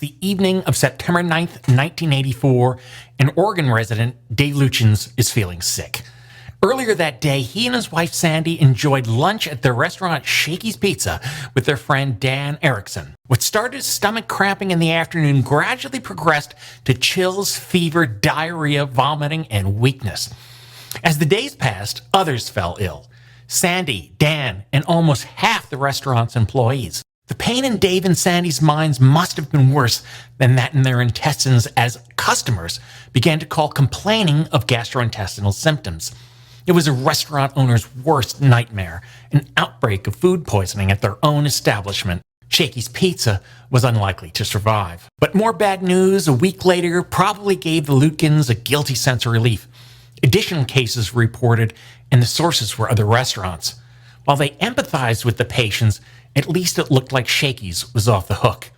the evening of September 9th, 1984, an Oregon resident, Dave Lutyens, is feeling sick. Earlier that day, he and his wife Sandy enjoyed lunch at the restaurant Shakey's Pizza with their friend Dan Erickson. What started as stomach cramping in the afternoon gradually progressed to chills, fever, diarrhea, vomiting, and weakness. As the days passed, others fell ill. Sandy, Dan, and almost half the restaurant's employees. The pain in Dave and Sandy's minds must have been worse than that in their intestines as customers began to call complaining of gastrointestinal symptoms. It was a restaurant owner's worst nightmare, an outbreak of food poisoning at their own establishment. Shakey's Pizza was unlikely to survive. But more bad news a week later probably gave the Lutyens a guilty sense of relief. Additional cases were reported, and the sources were other restaurants. While they empathized with the patients, at least it looked like Shakey's was off the hook.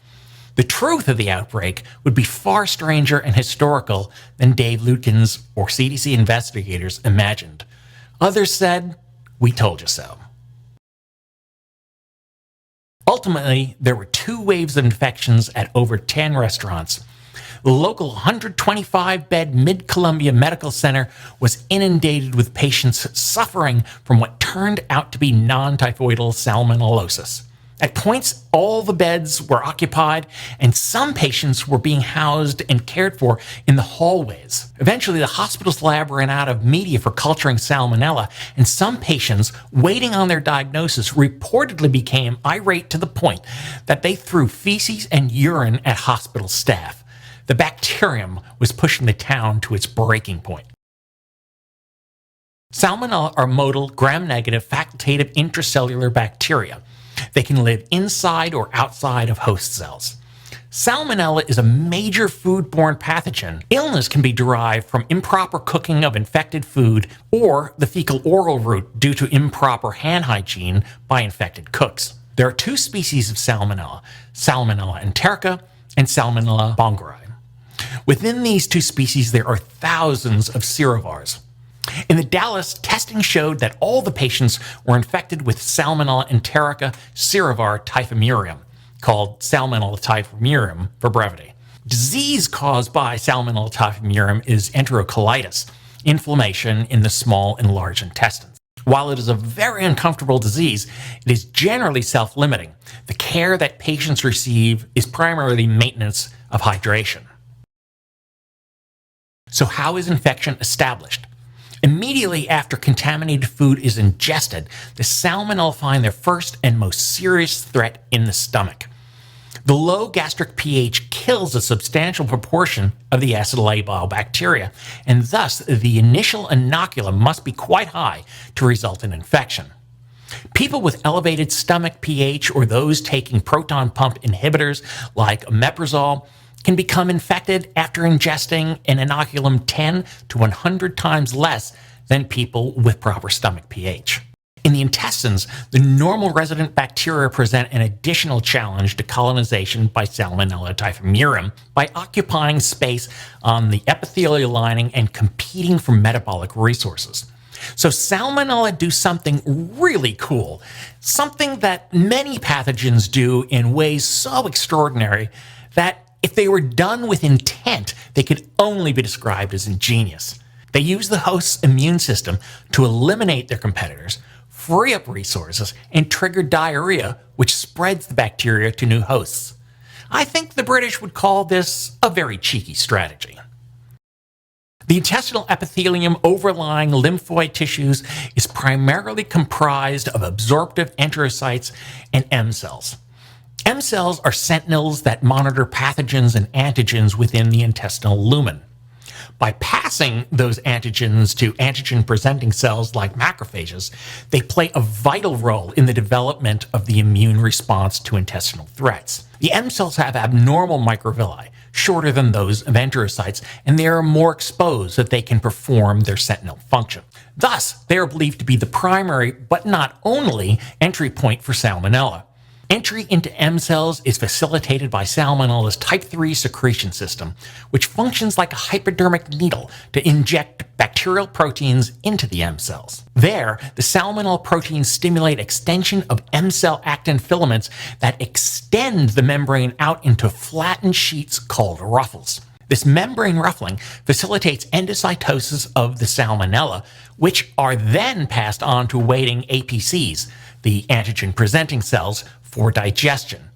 The truth of the outbreak would be far stranger and historical than Dave Lutyens or CDC investigators imagined. Others said, "We told you so." Ultimately, there were 2 waves of infections at over 10 restaurants. The local 125-bed Mid-Columbia Medical Center was inundated with patients suffering from what turned out to be non-typhoidal salmonellosis. At points, all the beds were occupied, and some patients were being housed and cared for in the hallways. Eventually, the hospital's lab ran out of media for culturing salmonella, and some patients waiting on their diagnosis reportedly became irate to the point that they threw feces and urine at hospital staff. The bacterium was pushing the town to its breaking point. Salmonella are motile, gram-negative, facultative intracellular bacteria. They can live inside or outside of host cells. Salmonella is a major foodborne pathogen. Illness can be derived from improper cooking of infected food or the fecal-oral route due to improper hand hygiene by infected cooks. There are 2 species of Salmonella, Salmonella enterica and Salmonella bongeri. Within these 2 species, there are thousands of serovars. In the Dalles, testing showed that all the patients were infected with Salmonella enterica serovar Typhimurium, called Salmonella Typhimurium for brevity. Disease caused by Salmonella Typhimurium is enterocolitis, inflammation in the small and large intestines. While it is a very uncomfortable disease, it is generally self-limiting. The care that patients receive is primarily maintenance of hydration. So how is infection established? Immediately after contaminated food is ingested, the salmonella find their first and most serious threat in the stomach. The low gastric pH kills a substantial proportion of the acidulabile bacteria, and thus the initial inoculum must be quite high to result in infection. People with elevated stomach pH or those taking proton pump inhibitors like omeprazole can become infected after ingesting an inoculum 10 to 100 times less than people with proper stomach pH. In the intestines, the normal resident bacteria present an additional challenge to colonization by Salmonella Typhimurium by occupying space on the epithelial lining and competing for metabolic resources. So Salmonella do something really cool, something that many pathogens do in ways so extraordinary that if they were done with intent, they could only be described as ingenious. They use the host's immune system to eliminate their competitors, free up resources, and trigger diarrhea, which spreads the bacteria to new hosts. I think the British would call this a very cheeky strategy. The intestinal epithelium overlying lymphoid tissues is primarily comprised of absorptive enterocytes and M cells. M cells are sentinels that monitor pathogens and antigens within the intestinal lumen. By passing those antigens to antigen-presenting cells like macrophages, they play a vital role in the development of the immune response to intestinal threats. The M cells have abnormal microvilli, shorter than those of enterocytes, and they are more exposed so that they can perform their sentinel function. Thus, they are believed to be the primary, but not only, entry point for Salmonella. Entry into M cells is facilitated by Salmonella's type 3 secretion system, which functions like a hypodermic needle to inject bacterial proteins into the M cells. There, the Salmonella proteins stimulate extension of M cell actin filaments that extend the membrane out into flattened sheets called ruffles. This membrane ruffling facilitates endocytosis of the Salmonella, which are then passed on to waiting APCs, the antigen-presenting cells, for digestion.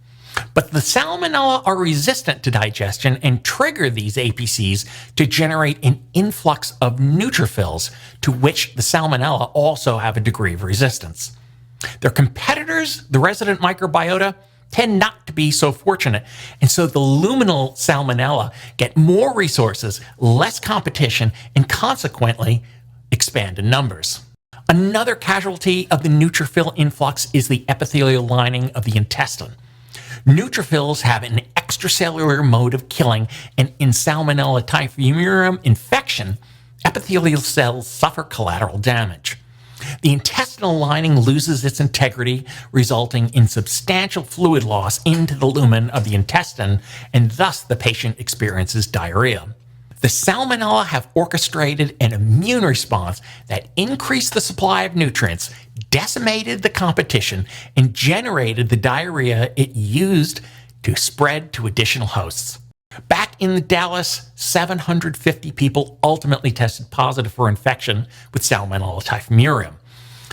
But the Salmonella are resistant to digestion and trigger these APCs to generate an influx of neutrophils, to which the Salmonella also have a degree of resistance. Their competitors, the resident microbiota, tend not to be so fortunate, and so the luminal Salmonella get more resources, less competition, and consequently expand in numbers. Another casualty of the neutrophil influx is the epithelial lining of the intestine. Neutrophils have an extracellular mode of killing, and in Salmonella Typhimurium infection, epithelial cells suffer collateral damage. The intestinal lining loses its integrity, resulting in substantial fluid loss into the lumen of the intestine, and thus the patient experiences diarrhea. The Salmonella have orchestrated an immune response that increased the supply of nutrients, decimated the competition, and generated the diarrhea it used to spread to additional hosts. Back in the Dalles, 750 people ultimately tested positive for infection with Salmonella Typhimurium.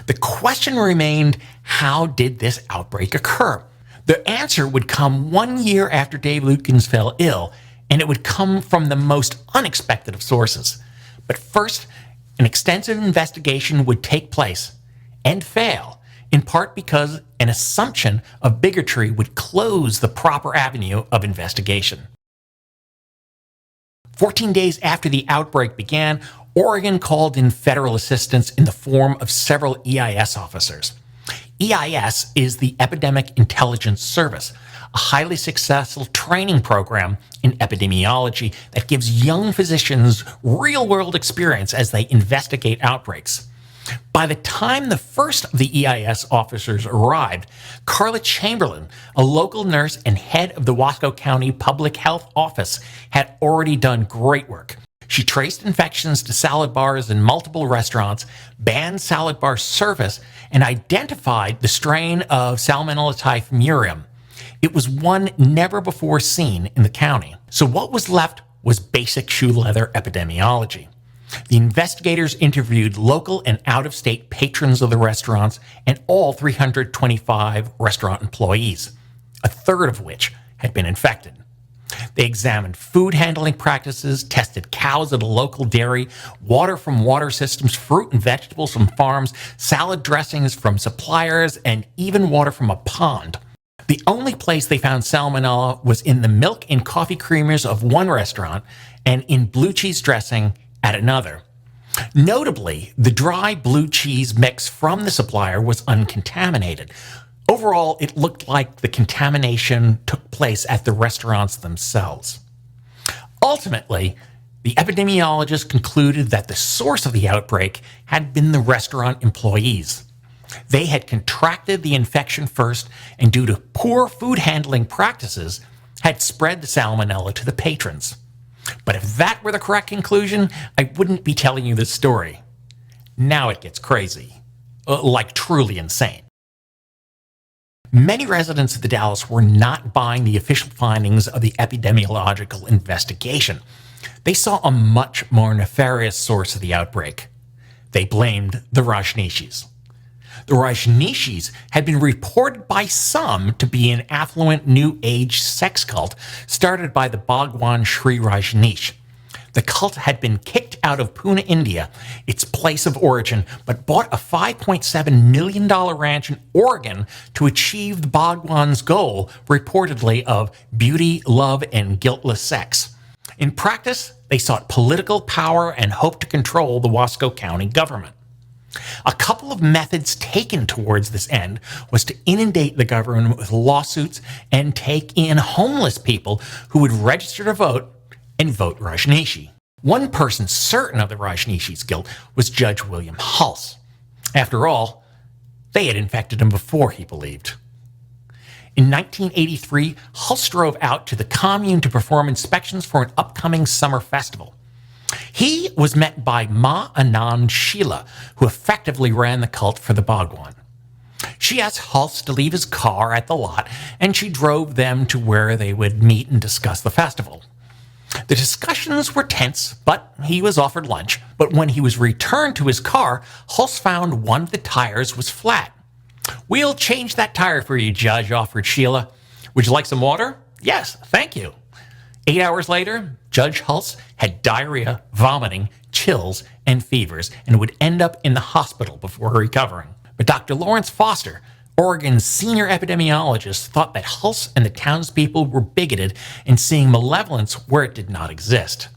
The question remained, how did this outbreak occur? The answer would come 1 year after Dave Lukens fell ill, and it would come from the most unexpected of sources. But first, an extensive investigation would take place and fail, in part because an assumption of bigotry would close the proper avenue of investigation. 14 days after the outbreak began, Oregon called in federal assistance in the form of several EIS officers. EIS is the Epidemic Intelligence Service, a highly successful training program in epidemiology that gives young physicians real-world experience as they investigate outbreaks. By the time the first of the EIS officers arrived, Carla Chamberlain, a local nurse and head of the Wasco County Public Health Office, had already done great work. She traced infections to salad bars in multiple restaurants, banned salad bar service, and identified the strain of Salmonella Typhimurium. It was one never before seen in the county. So what was left was basic shoe leather epidemiology. The investigators interviewed local and out-of-state patrons of the restaurants and all 325 restaurant employees, a third of which had been infected. They examined food handling practices, tested cows at a local dairy, water from water systems, fruit and vegetables from farms, salad dressings from suppliers, and even water from a pond. The only place they found salmonella was in the milk and coffee creamers of one restaurant and in blue cheese dressing at another. Notably, the dry blue cheese mix from the supplier was uncontaminated. Overall, it looked like the contamination took place at the restaurants themselves. Ultimately, the epidemiologists concluded that the source of the outbreak had been the restaurant employees. They had contracted the infection first, and due to poor food handling practices, had spread the salmonella to the patrons. But if that were the correct conclusion, I wouldn't be telling you this story. Now it gets crazy, like truly insane. Many residents of the Dalles were not buying the official findings of the epidemiological investigation. They saw a much more nefarious source of the outbreak. They blamed the Rajneeshees. The Rajneeshees had been reported by some to be an affluent New Age sex cult started by the Bhagwan Sri Rajneesh. The cult had been kicked out of Pune, India, its place of origin, but bought a $5.7 million ranch in Oregon to achieve the Bhagwan's goal, reportedly of beauty, love, and guiltless sex. In practice, they sought political power and hoped to control the Wasco County government. A couple of methods taken towards this end was to inundate the government with lawsuits and take in homeless people who would register to vote and vote Rajneeshee. One person certain of the Rajneeshee's guilt was Judge William Hulse. After all, they had infected him before, he believed. In 1983, Hulse drove out to the commune to perform inspections for an upcoming summer festival. He was met by Ma Anand Sheila, who effectively ran the cult for the Bhagwan. She asked Hulse to leave his car at the lot, and she drove them to where they would meet and discuss the festival. The discussions were tense, but he was offered lunch. But when he was returned to his car, Hulse found one of the tires was flat. "We'll change that tire for you, Judge," offered Sheila. "Would you like some water?" "Yes, thank you." 8 hours later, Judge Hulse had diarrhea, vomiting, chills, and fevers, and would end up in the hospital before recovering. But Dr. Lawrence Foster, Oregon's senior epidemiologist, thought that Hulse and the townspeople were bigoted and seeing malevolence where it did not exist.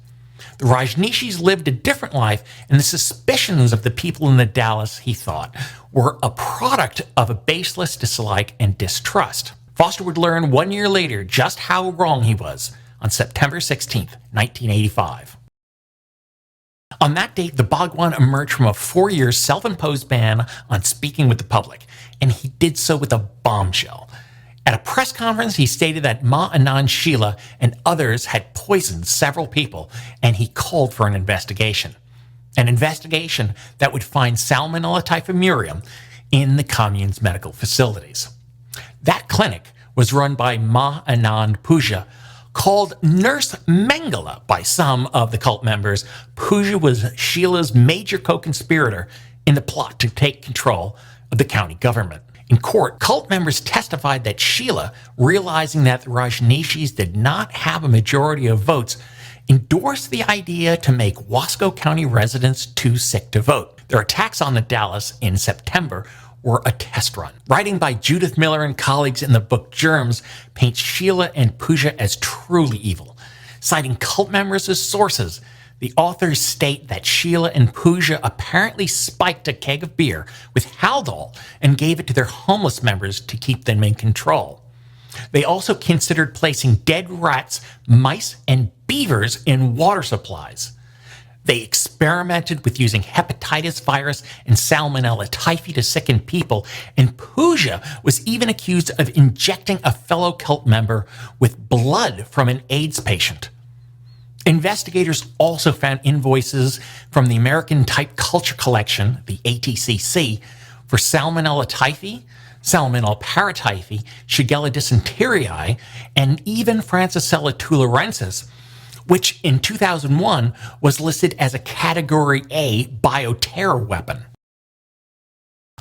The Rajneeshees lived a different life, and the suspicions of the people in the Dalles, he thought, were a product of a baseless dislike and distrust. Foster would learn 1 year later just how wrong he was on September 16, 1985. On that date, the Bhagwan emerged from a 4-year self-imposed ban on speaking with the public, and he did so with a bombshell. At a press conference, he stated that Ma Anand Sheila and others had poisoned several people, and he called for an investigation. An investigation that would find Salmonella Typhimurium in the commune's medical facilities. That clinic was run by Ma Anand Puja, called Nurse Mengele by some of the cult members. Puja was Sheila's major co-conspirator in the plot to take control of the county government. In court, cult members testified that Sheila, realizing that the Rajneeshees did not have a majority of votes, endorsed the idea to make Wasco County residents too sick to vote. Their attacks on the Dalles in September were a test run. Writing by Judith Miller and colleagues in the book Germs paints Sheila and Puja as truly evil. Citing cult members as sources, the authors state that Sheila and Puja apparently spiked a keg of beer with Haldol and gave it to their homeless members to keep them in control. They also considered placing dead rats, mice, and beavers in water supplies. They experimented with using hepatitis virus and Salmonella Typhimurium to sicken people, and Puja was even accused of injecting a fellow cult member with blood from an AIDS patient. Investigators also found invoices from the American Type Culture Collection, the ATCC, for Salmonella typhi, Salmonella paratyphi, Shigella dysenteriae, and even Francisella tularensis, which in 2001 was listed as a Category A bioterror weapon.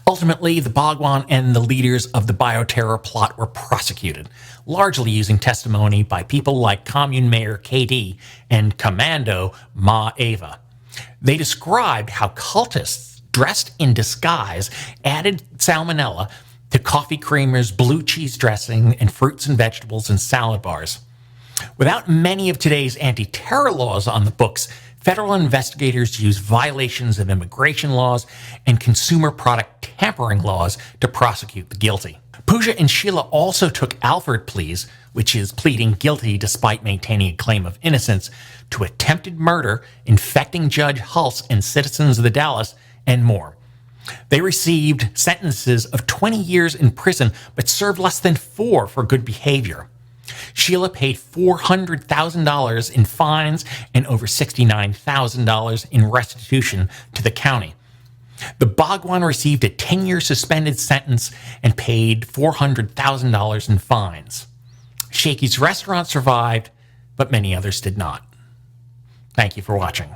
Ultimately, the Bhagwan and the leaders of the bioterror plot were prosecuted, largely using testimony by people like Commune Mayor KD and Commando Ma Ava. They described how cultists dressed in disguise added salmonella to coffee creamers, blue cheese dressing, and fruits and vegetables and salad bars. Without many of today's anti-terror laws on the books, federal investigators use violations of immigration laws and consumer product tampering laws to prosecute the guilty. Puja and Sheila also took Alford pleas, which is pleading guilty despite maintaining a claim of innocence, to attempted murder, infecting Judge Hulse and citizens of the Dalles, and more. They received sentences of 20 years in prison, but served less than 4 for good behavior. Sheila paid $400,000 in fines and over $69,000 in restitution to the county. The Bhagwan received a 10-year suspended sentence and paid $400,000 in fines. Shakey's restaurant survived, but many others did not. Thank you for watching.